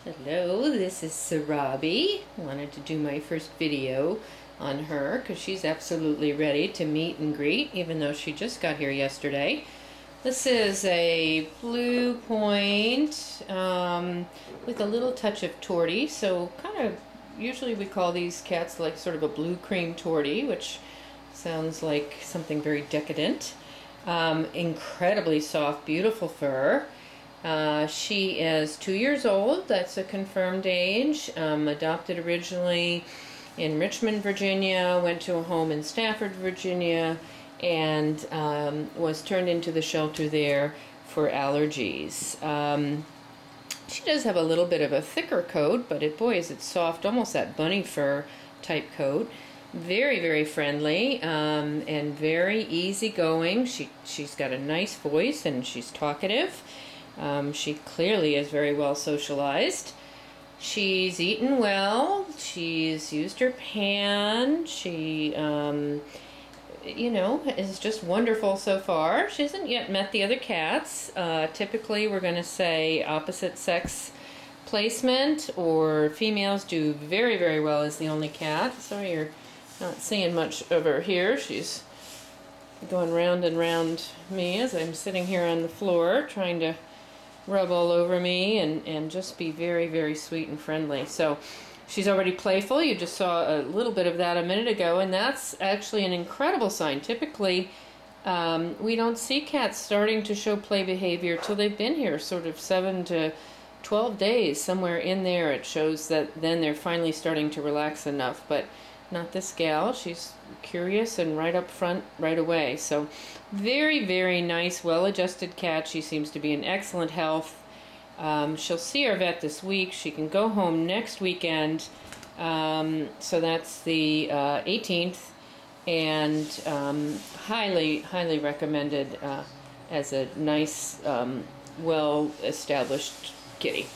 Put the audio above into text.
Hello, this is Sarabi. Wanted to do my first video on her because she's absolutely ready to meet and greet, even though she just got here yesterday. This is a blue point with a little touch of tortie, so kind of usually we call these cats like sort of a blue cream tortie, which sounds like something very decadent. Incredibly soft, beautiful fur. She is 2 years old. That's a confirmed age. Adopted originally in Richmond, Virginia, went to a home in Stafford, Virginia, and was turned into the shelter there for allergies. She does have a little bit of a thicker coat, but boy, is it soft, almost that bunny fur type coat. Very, very friendly and very easygoing. She's got a nice voice and she's talkative. She clearly is very well socialized. She's eaten well. She's used her pan. She, is just wonderful so far. She hasn't yet met the other cats. Typically, we're going to say opposite sex placement, or females do very, very well as the only cat. Sorry you're not seeing much of her here. She's going round and round me as I'm sitting here on the floor trying to rub all over me and just be very, very sweet and friendly. So she's already playful. You just saw a little bit of that a minute ago, and that's actually an incredible sign. Typically, we don't see cats starting to show play behavior till they've been here sort of 7 to 12 days. Somewhere in there it shows that then they're finally starting to relax enough, but not this gal. She's curious and right up front right away. So very, very nice, well-adjusted cat. She seems to be in excellent health. She'll see our vet this week. She can go home next weekend. So that's the 18th, and highly, highly recommended as a nice, well-established kitty.